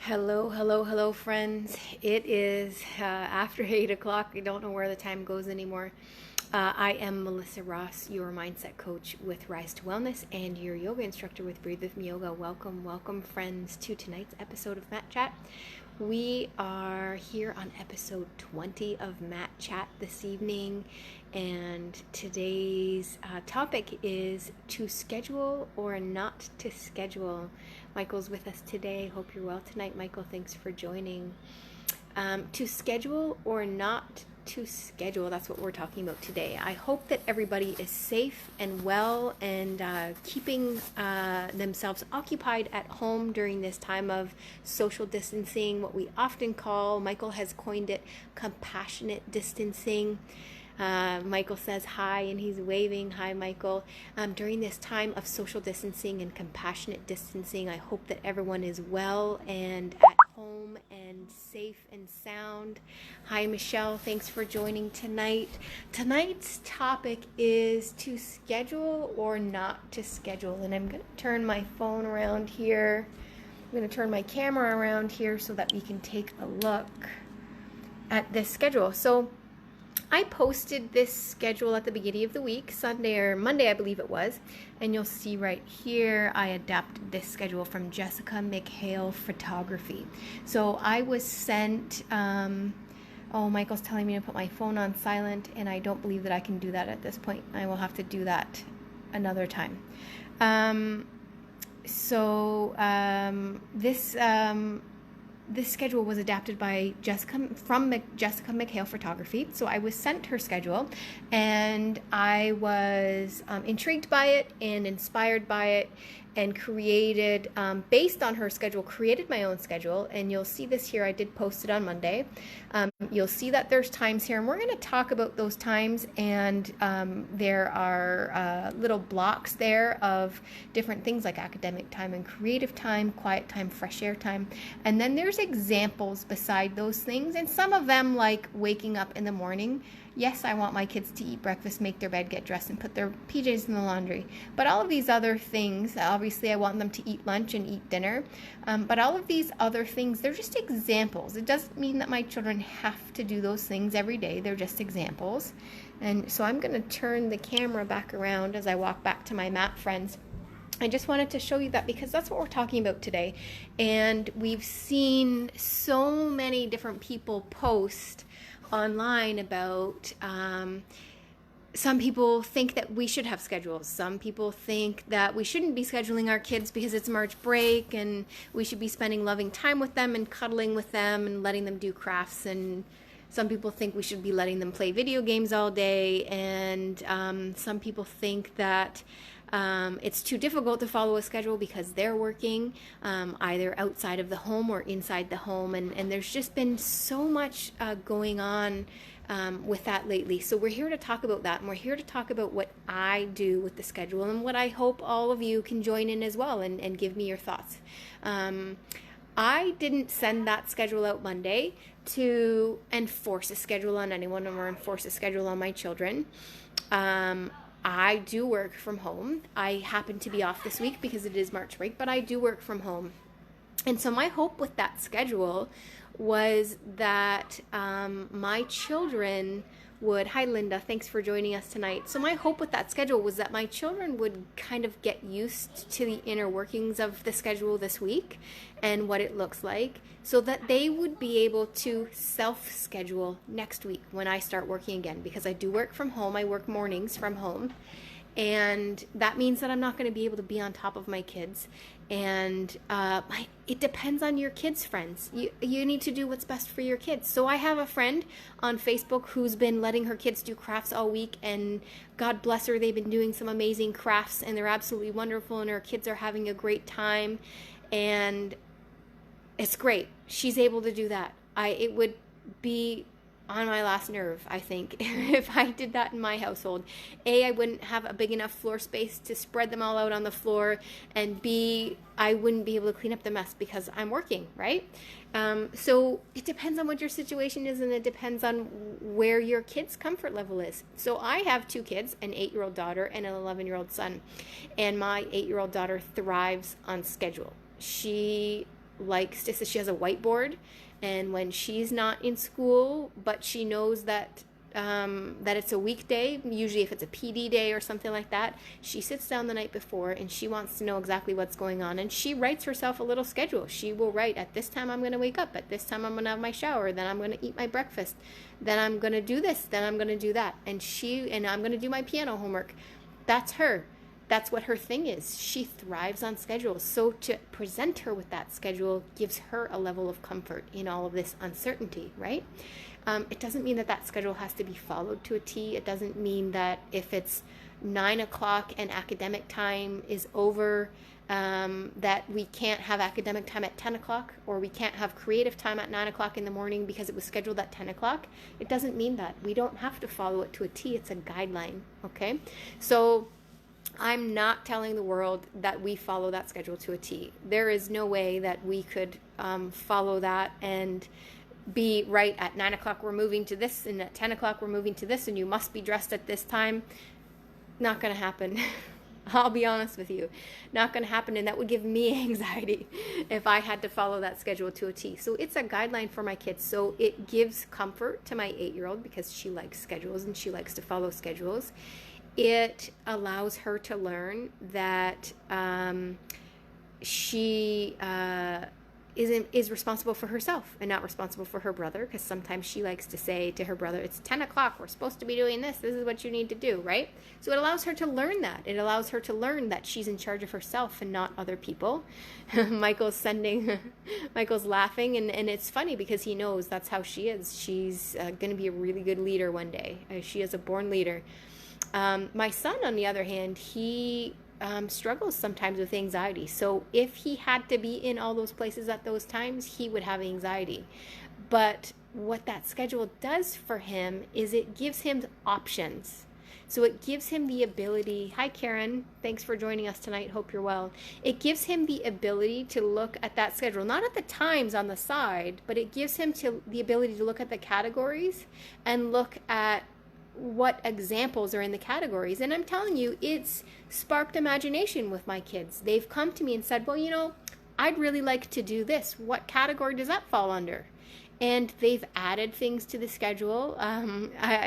Hello, hello, hello, friends. It is after 8 o'clock. I don't know where the time goes anymore. I am Melissa Ross, your mindset coach with Rise to Wellness and your yoga instructor with Breathe With Me Yoga. Welcome, welcome, friends, to tonight's episode of Mat Chat. We are here on episode 20 of Mat Chat this evening, and today's topic is to schedule or not to schedule. Michael's with us today. Hope you're well tonight, Michael. Thanks for joining. To schedule or not to schedule, that's what we're talking about today. I hope that everybody is safe and well and keeping themselves occupied at home during this time of social distancing, what we often call, Michael has coined it, compassionate distancing. Michael says hi and he's waving. Hi, Michael. During this time of social distancing and compassionate distancing, I hope that everyone is well and at home and safe and sound. Hi, Michelle. Thanks for joining tonight. Tonight's topic is to schedule or not to schedule. And I'm going to turn my phone around here. I'm going to turn my camera around here so that we can take a look at this schedule. So I posted this schedule at the beginning of the week, Sunday or Monday, I believe it was, and you'll see right here, I adapted this schedule from Jessica McHale Photography. So I was sent, Michael's telling me to put my phone on silent, and I don't believe that I can do that at this point. I will have to do that another time. This schedule was adapted by Jessica McHale Photography. So I was sent her schedule, and I was intrigued by it and inspired by it, and created, based on her schedule, created my own schedule. And you'll see this here. I did post it on Monday. You'll see that there's times here, and we're going to talk about those times. And there are little blocks there of different things like academic time and creative time, quiet time, fresh air time. And then there's examples beside those things. And some of them, like waking up in the morning. Yes, I want my kids to eat breakfast, make their bed, get dressed, and put their PJs in the laundry. But all of these other things, obviously I want them to eat lunch and eat dinner. But all of these other things, they're just examples. It doesn't mean that my children have to do those things every day. They're just examples. And so I'm going to turn the camera back around as I walk back to my mat, friends. I just wanted to show you that because that's what we're talking about today. And we've seen so many different people post online about some people think that we should have schedules. Some people think that we shouldn't be scheduling our kids because it's March break and we should be spending loving time with them and cuddling with them and letting them do crafts. And some people think we should be letting them play video games all day. And some people think that it's too difficult to follow a schedule because they're working either outside of the home or inside the home. And there's just been so much going on with that lately. So we're here to talk about that, and we're here to talk about what I do with the schedule and what I hope all of you can join in as well and give me your thoughts. I didn't send that schedule out Monday to enforce a schedule on anyone or enforce a schedule on my children. I do work from home. I happen to be off this week because it is March break, but I do work from home. And so my hope with that schedule was that my children would, hi Linda, thanks for joining us tonight. So my hope with that schedule was that my children would kind of get used to the inner workings of the schedule this week and what it looks like, so that they would be able to self-schedule next week when I start working again, because I do work from home. I work mornings from home. And that means that I'm not going to be able to be on top of my kids. And it depends on your kids' friends. You need to do what's best for your kids. So I have a friend on Facebook who's been letting her kids do crafts all week. And God bless her, they've been doing some amazing crafts. And they're absolutely wonderful. And her kids are having a great time. And it's great. She's able to do that. It would be on my last nerve, I think, if I did that in my household. A, I wouldn't have a big enough floor space to spread them all out on the floor, and B, I wouldn't be able to clean up the mess because I'm working, right? So it depends on what your situation is, and it depends on where your kid's comfort level is. So I have two kids, an 8-year-old daughter and an 11-year-old son, and my 8-year-old daughter thrives on schedule. She likes to, so she has a whiteboard, and when she's not in school, but she knows that that it's a weekday, usually if it's a PD day or something like that, she sits down the night before and she wants to know exactly what's going on, and she writes herself a little schedule. She will write, at this time I'm going to wake up, at this time I'm going to have my shower, then I'm going to eat my breakfast, then I'm going to do this, then I'm going to do that, and I'm going to do my piano homework. That's her. That's what her thing is. She thrives on schedules. So to present her with that schedule gives her a level of comfort in all of this uncertainty, right? It doesn't mean that that schedule has to be followed to a T. It doesn't mean that if it's 9 o'clock and academic time is over, that we can't have academic time at 10 o'clock, or we can't have creative time at 9 o'clock in the morning because it was scheduled at 10 o'clock. It doesn't mean that. We don't have to follow it to a T. It's a guideline, okay? So I'm not telling the world that we follow that schedule to a T. There is no way that we could follow that and be right at 9 o'clock we're moving to this, and at 10 o'clock we're moving to this, and you must be dressed at this time. Not going to happen. I'll be honest with you. Not going to happen, and that would give me anxiety if I had to follow that schedule to a T. So it's a guideline for my kids. So it gives comfort to my 8-year-old because she likes schedules and she likes to follow schedules. It allows her to learn that she is responsible for herself and not responsible for her brother, because sometimes she likes to say to her brother, it's 10 o'clock, we're supposed to be doing this is what you need to do, right? So it allows her to learn that. It allows her to learn that she's in charge of herself and not other people. Michael's laughing, and it's funny because he knows that's how she is. She's going to be a really good leader one day. She is a born leader. My son, on the other hand, he struggles sometimes with anxiety. So if he had to be in all those places at those times, he would have anxiety. But what that schedule does for him is it gives him options. So it gives him the ability, hi Karen, thanks for joining us tonight, hope you're well. It gives him the ability to look at that schedule, not at the times on the side, but it gives him the ability to look at the categories and look at what examples are in the categories. And I'm telling you, it's sparked imagination with my kids. They've come to me and said, well, I'd really like to do this. What category does that fall under? And they've added things to the schedule.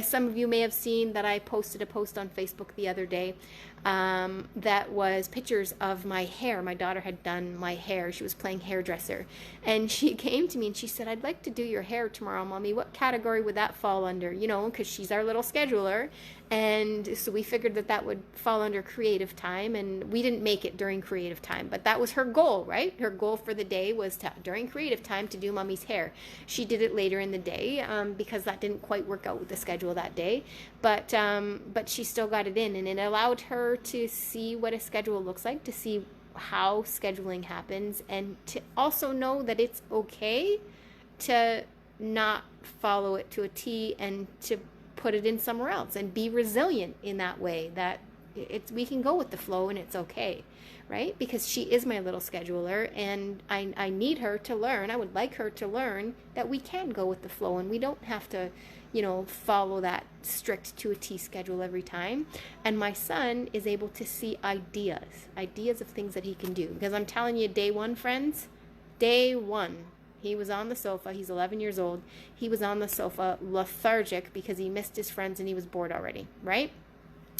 Some of you may have seen that I posted a post on Facebook the other day that was pictures of my hair. My daughter had done my hair. She was playing hairdresser. And she came to me and she said, I'd like to do your hair tomorrow, Mommy. What category would that fall under? Because she's our little scheduler. And so we figured that would fall under creative time, and we didn't make it during creative time, but that was her goal, right? Her goal for the day was during creative time to do Mommy's hair. She did it later in the day because that didn't quite work out with the schedule that day, but she still got it in, and it allowed her to see what a schedule looks like, to see how scheduling happens, and to also know that it's okay to not follow it to a T and to put it in somewhere else and be resilient in that way, that we can go with the flow and it's okay, right? Because she is my little scheduler, and I need her to learn. I would like her to learn that we can go with the flow and we don't have to, follow that strict to a T schedule every time. And my son is able to see ideas of things that he can do, because I'm telling you, day one, friends, day one, he was on the sofa. He's 11 years old. He was on the sofa lethargic because he missed his friends and he was bored already, right?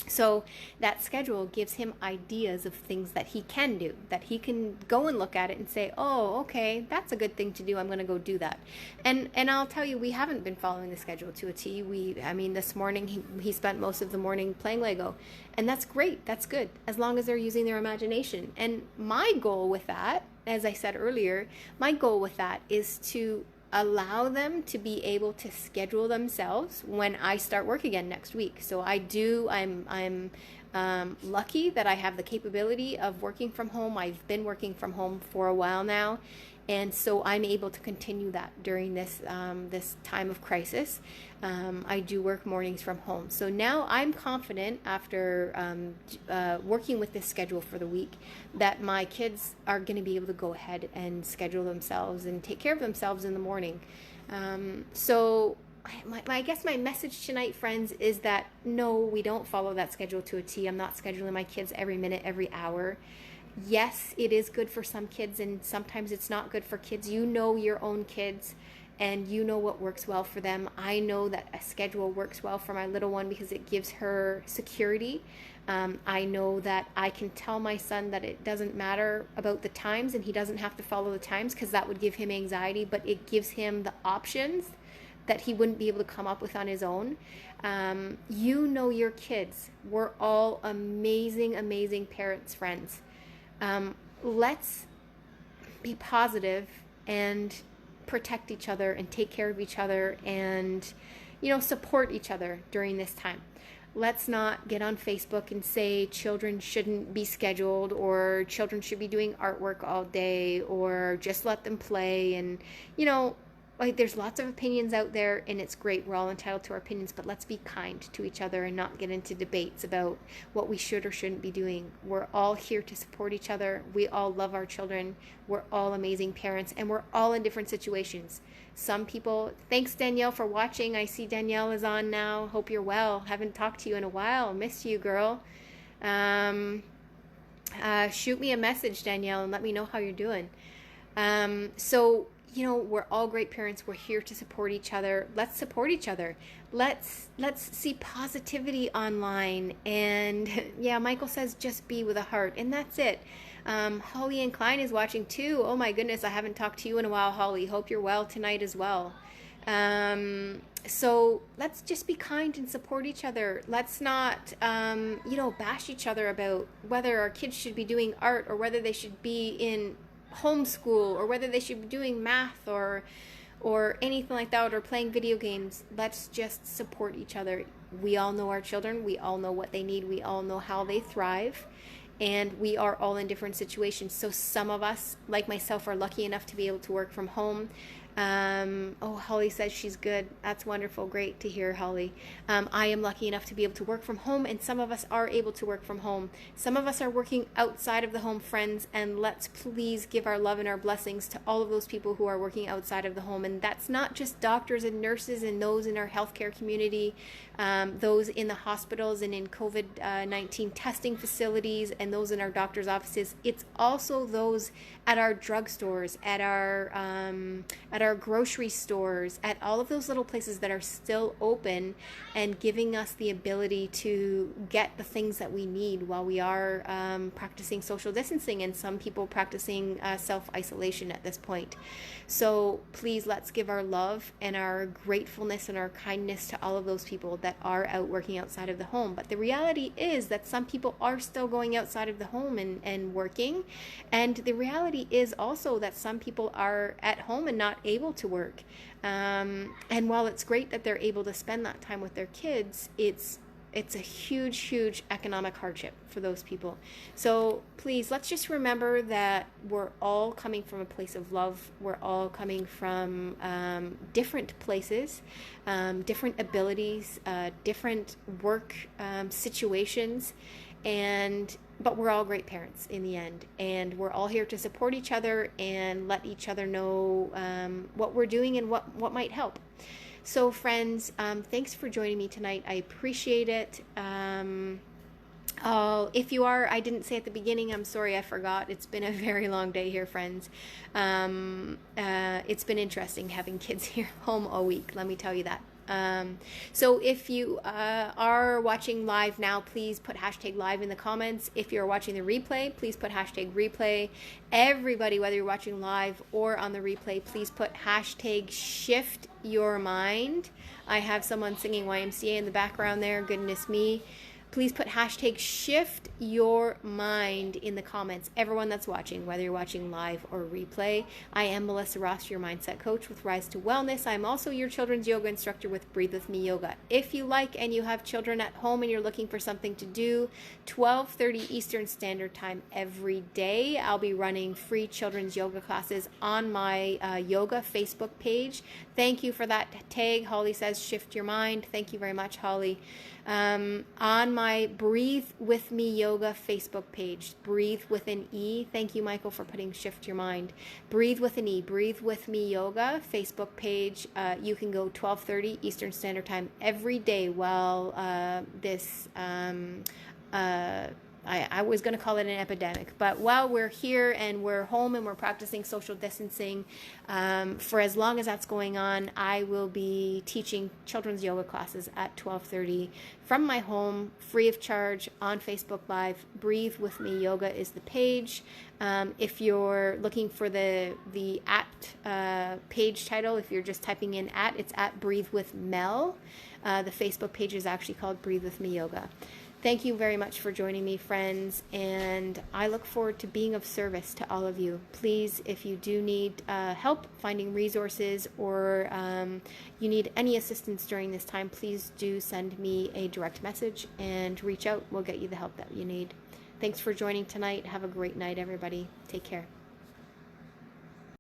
So that schedule gives him ideas of things that he can do, that he can go and look at it and say, oh, okay, that's a good thing to do. I'm going to go do that. And I'll tell you, we haven't been following the schedule to a T. This morning he spent most of the morning playing Lego, and that's great. That's good, as long as they're using their imagination. And my goal with that, as I said earlier, my goal with that is to allow them to be able to schedule themselves when I start work again next week. So I'm lucky that I have the capability of working from home. I've been working from home for a while now, and so I'm able to continue that during this this time of crisis. I do work mornings from home. So now I'm confident, after working with this schedule for the week, that my kids are going to be able to go ahead and schedule themselves and take care of themselves in the morning. So I guess my message tonight, friends, is that no, we don't follow that schedule to a T. I'm not scheduling my kids every minute, every hour. Yes, it is good for some kids, and sometimes it's not good for kids. You know your own kids, and you know what works well for them. I know that a schedule works well for my little one because it gives her security. I know that I can tell my son that it doesn't matter about the times and he doesn't have to follow the times, because that would give him anxiety, but it gives him the options that he wouldn't be able to come up with on his own. You know your kids. We're all amazing, amazing parents, friends. Let's be positive and protect each other and take care of each other and, support each other during this time. Let's not get on Facebook and say children shouldn't be scheduled, or children should be doing artwork all day, or just let them play. And, there's lots of opinions out there, and it's great. We're all entitled to our opinions, but let's be kind to each other and not get into debates about what we should or shouldn't be doing. We're all here to support each other. We all love our children. We're all amazing parents, and we're all in different situations. Some people, thanks Danielle for watching. I see Danielle is on now. Hope you're well. Haven't talked to you in a while. Missed you, girl. Shoot me a message, Danielle, and let me know how you're doing. We're all great parents. We're here to support each other. Let's support each other. Let's see positivity online. And yeah, Michael says just be with a heart, and that's it. Holly and Klein is watching too. Oh my goodness, I haven't talked to you in a while, Holly. Hope you're well tonight as well. So let's just be kind and support each other. Let's not, bash each other about whether our kids should be doing art, or whether they should be in homeschool, or whether they should be doing math or anything like that, or playing video games. Let's just support each other. We all know our children. We all know what they need. We all know how they thrive. And we are all in different situations. So some of us, like myself, are lucky enough to be able to work from home. Holly says she's good. That's wonderful. Great to hear, Holly. I am lucky enough to be able to work from home, and some of us are able to work from home. Some of us are working outside of the home, friends, and let's please give our love and our blessings to all of those people who are working outside of the home. And that's not just doctors and nurses and those in our healthcare community, those in the hospitals and in COVID-19 testing facilities, and those in our doctor's offices. It's also those at our drugstores, at our grocery stores, at all of those little places that are still open and giving us the ability to get the things that we need while we are practicing social distancing, and some people practicing self-isolation at this point. So please, let's give our love and our gratefulness and our kindness to all of those people that are out working outside of the home. But the reality is that some people are still going outside of the home and working. And the reality is also that some people are at home and not able to work. And while it's great that they're able to spend that time with their kids, it's a huge, huge economic hardship for those people. So please, let's just remember that we're all coming from a place of love. We're all coming from different places, different abilities, different work situations, but we're all great parents in the end, and we're all here to support each other and let each other know what we're doing and what might help. So friends, thanks for joining me tonight. I appreciate it. If you are, I didn't say at the beginning, I'm sorry, I forgot. It's been a very long day here, friends. It's been interesting having kids here home all week, let me tell you that. So if you are watching live now, please put hashtag live in the comments. If you're watching the replay, please put hashtag replay. Everybody, whether you're watching live or on the replay, please put hashtag shift your mind. I have someone singing YMCA in the background there, goodness me. Please put hashtag shift your mind in the comments. Everyone that's watching, whether you're watching live or replay. I am Melissa Ross, your mindset coach with Rise to Wellness. I'm also your children's yoga instructor with Breathe With Me Yoga. If you like and you have children at home and you're looking for something to do, 12:30 Eastern Standard Time every day, I'll be running free children's yoga classes on my yoga Facebook page. Thank you for that tag. Holly says shift your mind. Thank you very much, Holly. On my Breathe With Me Yoga Facebook page, Breathe with an E. Thank you, Michael, for putting shift your mind. Breathe with an E, Breathe With Me Yoga Facebook page. You can go 12:30 Eastern Standard Time every day while this I was going to call it an epidemic, but while we're here and we're home and we're practicing social distancing, for as long as that's going on, I will be teaching children's yoga classes at 12:30 from my home, free of charge, on Facebook Live. Breathe With Me Yoga is the page. If you're looking for the at page title, if you're just typing in at, it's at Breathe With Mel. The Facebook page is actually called Breathe With Me Yoga. Thank you very much for joining me, friends, and I look forward to being of service to all of you. Please, if you do need help finding resources or you need any assistance during this time, please do send me a direct message and reach out. We'll get you the help that you need. Thanks for joining tonight. Have a great night, everybody. Take care.